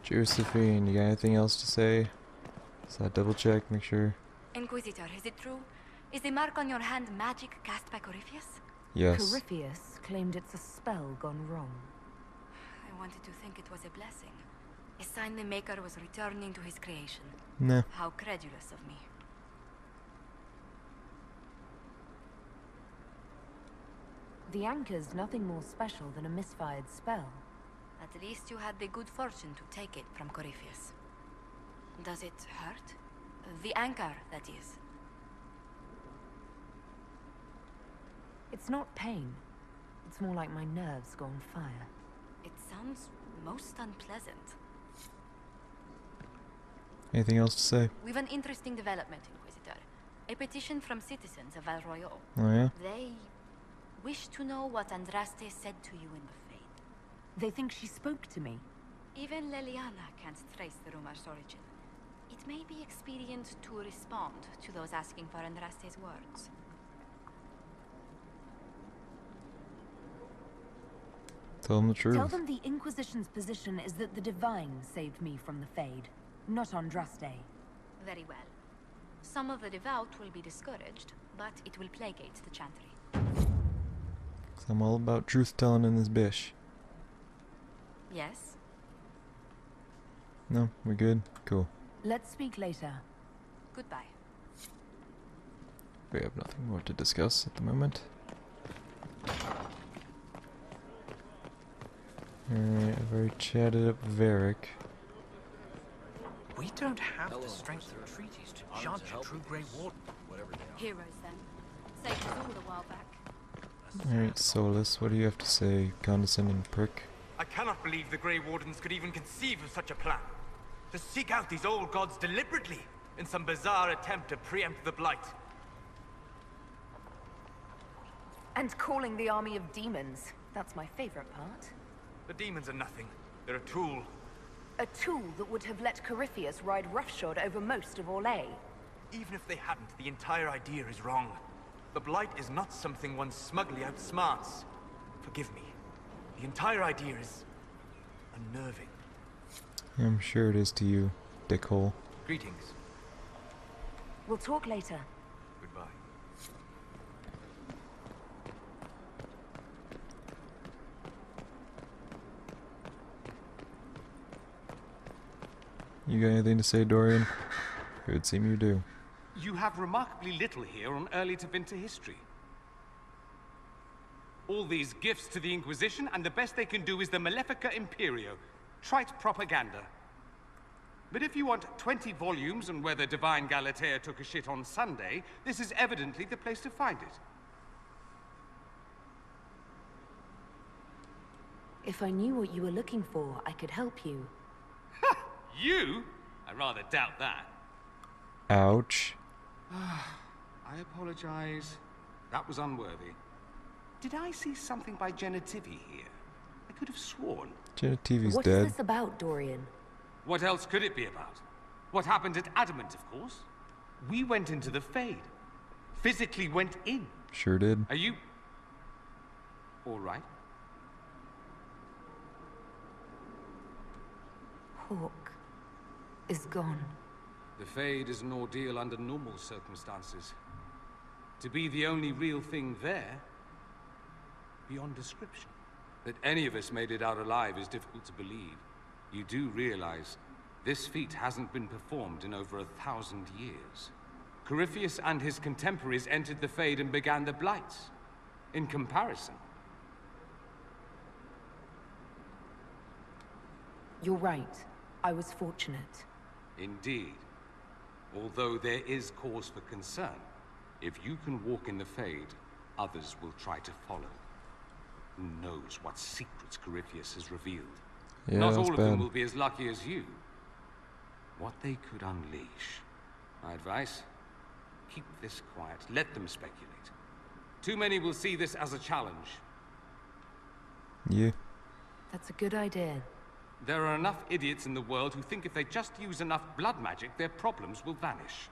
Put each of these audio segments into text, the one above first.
Josephine, you got anything else to say? So I double check, make sure. Inquisitor, is it true? Is the mark on your hand magic cast by Corypheus? Yes. Corypheus claimed it's a spell gone wrong. I wanted to think it was a blessing. A sign the Maker was returning to his creation. Nah. How credulous of me. The anchor's nothing more special than a misfired spell. At least you had the good fortune to take it from Corypheus. Does it hurt? The anchor, that is. It's not pain. It's more like my nerves go on fire. It sounds most unpleasant. Anything else to say? We've an interesting development, Inquisitor. A petition from citizens of Val Royal. Oh yeah? They wish to know what Andraste said to you in the Fade. They think she spoke to me. Even Leliana can't trace the rumor's origin. It may be expedient to respond to those asking for Andraste's words. Tell them the truth. Tell them the Inquisition's position is that the Divine saved me from the Fade, not Andraste. Very well. Some of the devout will be discouraged, but it will placate the Chantry. 'Cause I'm all about truth telling in this bish. Yes? No, we good? Cool. Let's speak later. Goodbye. We have nothing more to discuss at the moment. Alright, I've already chatted up Varric. We don't have the strength of treaties to judge a true Grey Warden. Heroes, then. Saved us all a while back. Alright, Solus, what do you have to say, condescending prick? I cannot believe the Grey Wardens could even conceive of such a plan. To seek out these old gods deliberately, in some bizarre attempt to preempt the Blight. And calling the army of demons. That's my favorite part. The demons are nothing. They're a tool. A tool that would have let Corypheus ride roughshod over most of Orlais. Even if they hadn't, the entire idea is wrong. The Blight is not something one smugly outsmarts. Forgive me. The entire idea is unnerving. I'm sure it is to you, dickhole. Greetings. We'll talk later. Goodbye. You got anything to say, Dorian? It would seem you do. You have remarkably little here on early to Vinter history. All these gifts to the Inquisition, and the best they can do is the Malefica Imperio. Trite propaganda. But if you want 20 volumes on whether Divine Galatea took a shit on Sunday, this is evidently the place to find it. If I knew what you were looking for, I could help you. You? I rather doubt that. Ouch. I apologize. That was unworthy. Did I see something by Genitivi here? I could have sworn. Genitivi's What dead. is this about, Dorian? What else could it be about? What happened at Adamant, of course. We went into the Fade. Physically went in. Sure did. Are you... all right? Hawk is gone. The Fade is an ordeal under normal circumstances. To be the only real thing there, beyond description. That any of us made it out alive is difficult to believe. You do realize, this feat hasn't been performed in over 1,000 years. Corypheus and his contemporaries entered the Fade and began the Blights. In comparison. You're right. I was fortunate. Indeed. Although there is cause for concern. If you can walk in the Fade, others will try to follow. Who knows what secrets Corypheus has revealed? Yeah, Not that's all of them bad. will be as lucky as you. What they could unleash. My advice? Keep this quiet. Let them speculate. Too many will see this as a challenge. Yeah. That's a good idea. There are enough idiots in the world who think if they just use enough blood magic, their problems will vanish.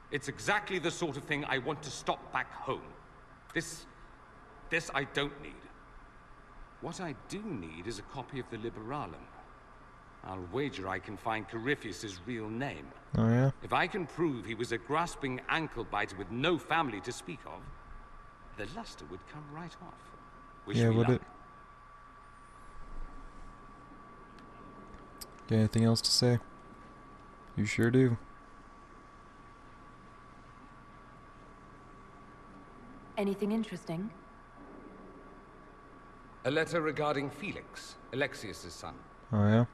It's exactly the sort of thing I want to stop back home. This I don't need. What I do need is a copy of the Liberalum. I'll wager I can find Corypheus' real name. Oh yeah? If I can prove he was a grasping ankle-biter with no family to speak of, the luster would come right off. Wish Yeah, me would luck. it? Got anything else to say? You sure do. Anything interesting? A letter regarding Felix, Alexius' son. Oh yeah?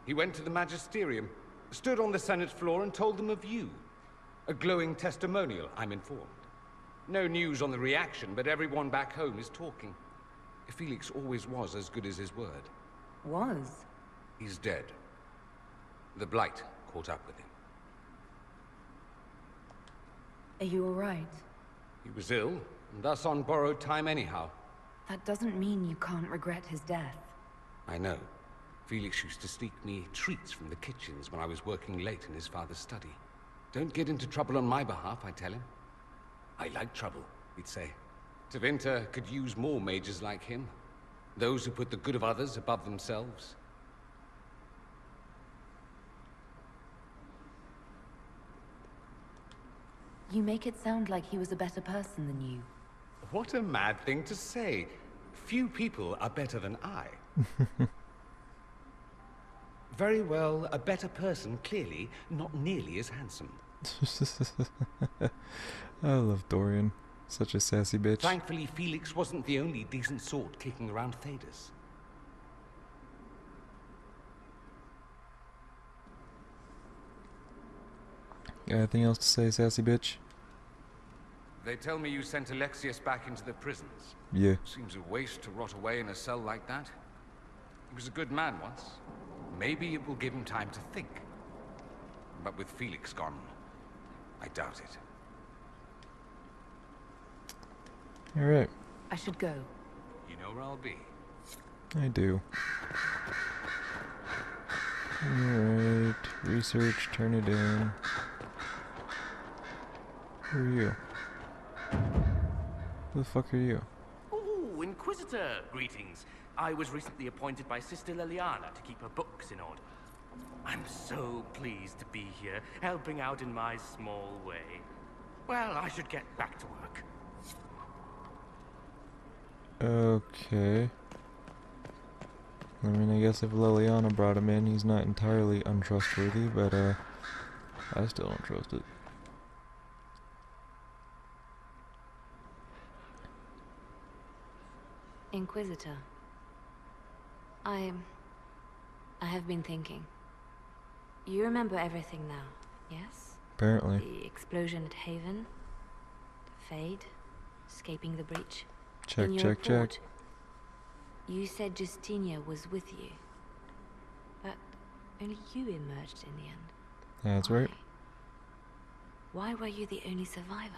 He went to the magisterium, stood on the Senate floor and told them of you. A glowing testimonial, I'm informed. No news on the reaction, but everyone back home is talking. Felix always was as good as his word. Was? He's dead. The Blight caught up with him. Are you alright? He was ill, and thus on borrowed time anyhow. That doesn't mean you can't regret his death. I know. Felix used to sneak me treats from the kitchens when I was working late in his father's study. Don't get into trouble on my behalf, I tell him. I like trouble, he'd say. Tevinter could use more mages like him. Those who put the good of others above themselves. You make it sound like he was a better person than you. What a mad thing to say. Few people are better than I. Very well, a better person, clearly, not nearly as handsome. I love Dorian. Such a sassy bitch. Thankfully, Felix wasn't the only decent sort kicking around Thedas. Got anything else to say, sassy bitch? They tell me you sent Alexius back into the prisons. Yeah. Seems a waste to rot away in a cell like that. He was a good man once. Maybe it will give him time to think. But with Felix gone, I doubt it. Alright. I should go. You know where I'll be. I do. Alright. Research, turn it in. Who are you? Who the fuck are you? Oh, Inquisitor! Greetings. I was recently appointed by Sister Liliana to keep her books in order. I'm so pleased to be here, helping out in my small way. Well, I should get back to work. Okay. I mean, I guess if Liliana brought him in, he's not entirely untrustworthy, but, I still don't trust it. Inquisitor. I have been thinking. You remember everything now, yes? Apparently. The explosion at Haven, the Fade, escaping the breach. Check, In your check, report, check. You said Justinia was with you, but only you emerged in the end. That's right. Why were you the only survivor?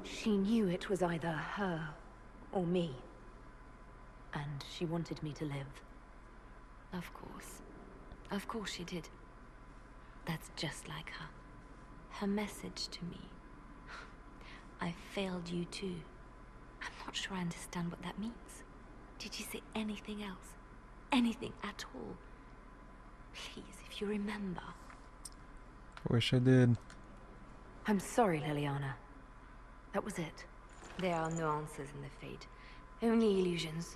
She knew it was either her or me. And she wanted me to live. Of course. Of course she did. That's just like her. Her message to me. I failed you too. I'm not sure I understand what that means. Did you say anything else? Anything at all? Please, if you remember. Wish I did. I'm sorry, Liliana. That was it. There are no answers in the Fade. Only illusions.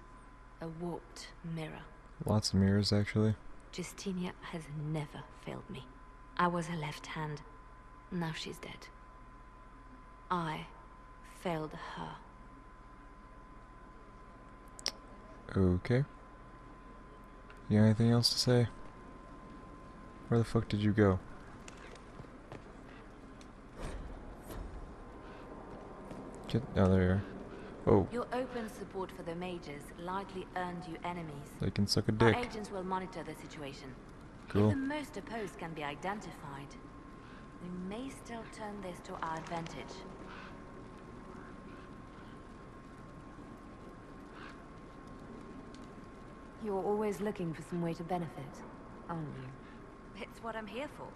A warped mirror. Lots of mirrors, actually. Justinia has never failed me. I was her left hand. Now she's dead. I failed her. Okay. You got anything else to say? Where the fuck did you go? Get out of here. Oh, Your open support for the mages likely earned you enemies. they can suck a Our dick. agents will monitor the situation. Cool. If the most opposed can be identified, we may still turn this to our advantage. You're always looking for some way to benefit, aren't you? It's what I'm here for.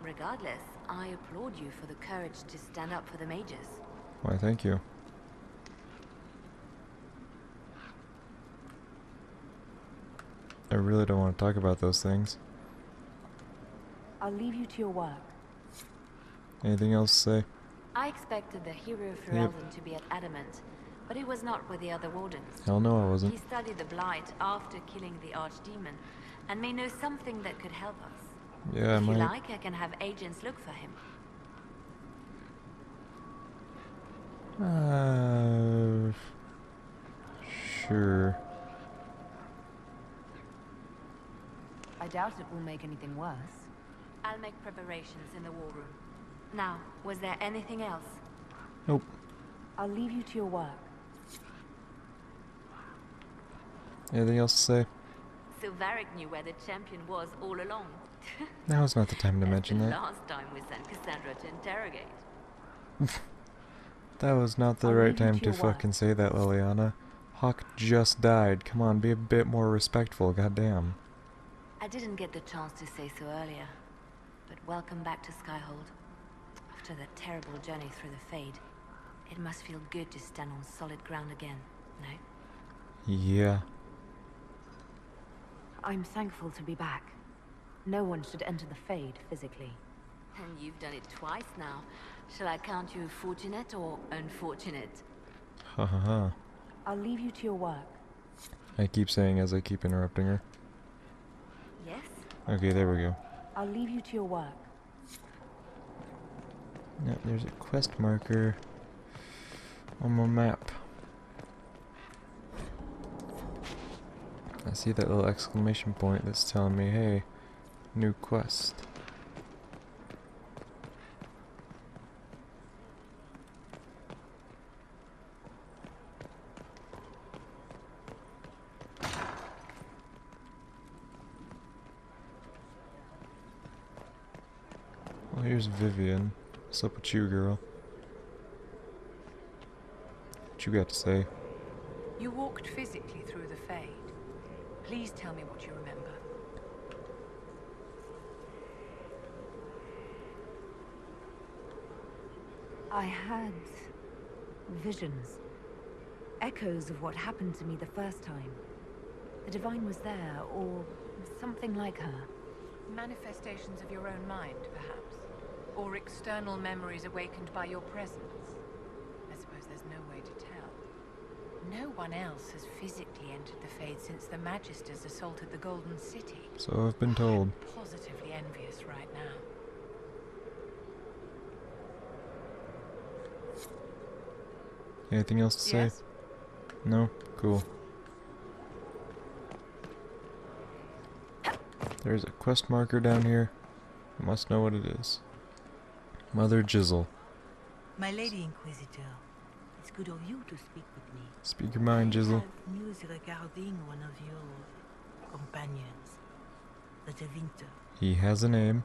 Regardless, I applaud you for the courage to stand up for the mages. Why, thank you. I really don't want to talk about those things. I'll leave you to your work. Anything else to say? I expected the hero of Ferelden to be at Adamant, but he was not with the other wardens. Hell no, I He wasn't. studied the Blight after killing the Archdemon, and may know something that could help us. Yeah, I If you might. like, I can have agents look for him. Sure. I doubt it will make anything worse. I'll make preparations in the war room. Now, was there anything else? Nope. I'll leave you to your work. Anything else to say? Silveric knew where the champion was all along. Now's not the time to mention the that. last time we sent Cassandra to interrogate. That was not the I'll right leave you time to to your work. fucking say that, Liliana. Hawk just died. Come on, be a bit more respectful, goddamn. I didn't get the chance to say so earlier, but welcome back to Skyhold. After that terrible journey through the Fade, it must feel good to stand on solid ground again, no? Yeah. I'm thankful to be back. No one should enter the Fade physically. And you've done it twice now. Shall I count you fortunate or unfortunate? Ha ha ha. I'll leave you to your work. I keep saying as I keep interrupting her. Yes? Okay, there we go. I'll leave you to your work. Yep, there's a quest marker on my map. I see that little exclamation point that's telling me, hey, new quest. Well, here's Vivian. What's up with you, girl? What you got to say? You walked physically through the Fade. Please tell me what you remember. I had visions. Echoes of what happened to me the first time. The Divine was there, or something like her. Manifestations of your own mind, perhaps? Or external memories awakened by your presence? I suppose there's no way to tell. No one else has physically entered the Fade since the Magisters assaulted the Golden City. So I've been told. I'm positively envious right now. Anything else to say? Yes? No? Cool. There's a quest marker down here. I must know what it is. Mother Jizzle. My Lady Inquisitor, it's good of you to speak with me. Speak your mind, I Jizzle. have news regarding one of your companions, the De Winter. He has a name.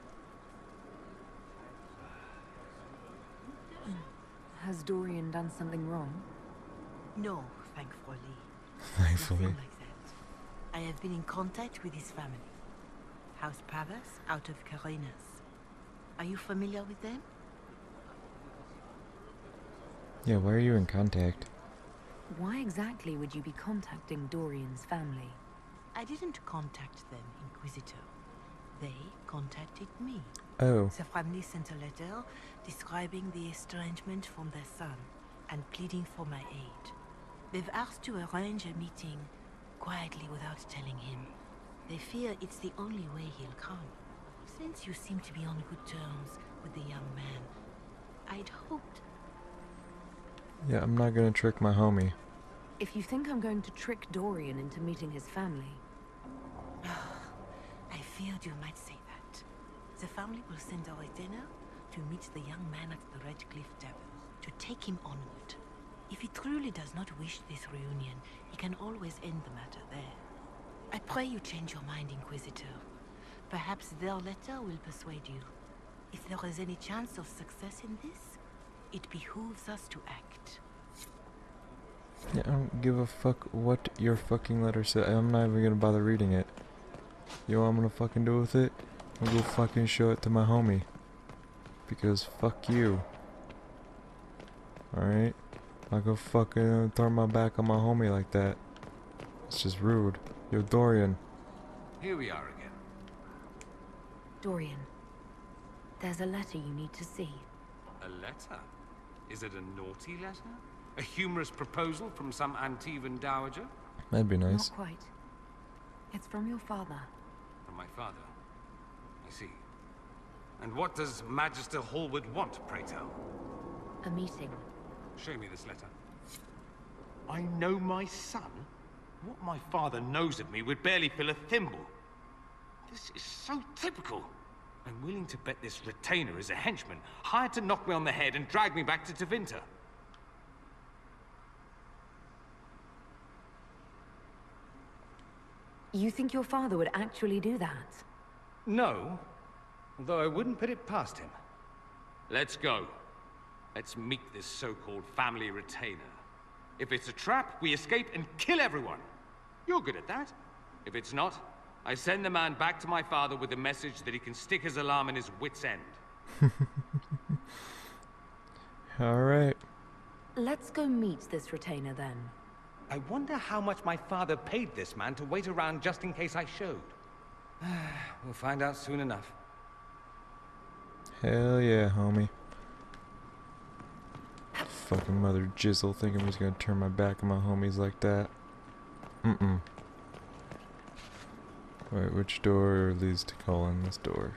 Has Dorian done something wrong? No, thankfully. Thankfully. Nothing like that. I have been in contact with his family. House Pavas, out of Carenas. Are you familiar with them? Yeah, why are you in contact? Why exactly would you be contacting Dorian's family? I didn't contact them, Inquisitor. They contacted me. Oh. The family sent a letter describing the estrangement from their son and pleading for my aid. They've asked to arrange a meeting quietly without telling him. They fear it's the only way he'll come. Since you seem to be on good terms with the young man, I'd hoped... Yeah, I'm not gonna trick my homie. If you think I'm going to trick Dorian into meeting his family... I feared you might say that. The family will send a retainer to meet the young man at the Red Cliff Tavern, to take him onward. If he truly does not wish this reunion, he can always end the matter there. I pray you change your mind, Inquisitor. Perhaps their letter will persuade you. If there is any chance of success in this, it behooves us to act. Yeah, I don't give a fuck what your fucking letter said. I'm not even gonna bother reading it. You know what I'm gonna fucking do with it? I'm gonna go fucking show it to my homie. Because fuck you. Alright? I'll go fucking throw my back on my homie like that. It's just rude. Yo, Dorian. Here we are again. Dorian, there's a letter you need to see. A letter? Is it a naughty letter? A humorous proposal from some Antivan dowager? That'd be nice. Not quite. It's from your father. From my father? I see. And what does Magister Hallward want, pray tell? A meeting. Show me this letter. I know my son? What my father knows of me would barely fill a thimble. This is so typical. I'm willing to bet this retainer is a henchman, hired to knock me on the head and drag me back to Tevinter. You think your father would actually do that? No, although I wouldn't put it past him. Let's go. Let's meet this so-called family retainer. If it's a trap, we escape and kill everyone. You're good at that. If it's not, I send the man back to my father with a message that he can stick his alarm in his wit's end. Alright. Let's go meet this retainer then. I wonder how much my father paid this man to wait around just in case I showed. We'll find out soon enough. Hell yeah, homie. Fucking mother jizzle thinking he's gonna turn my back on my homies like that. Wait, which door leads to Colin? This door.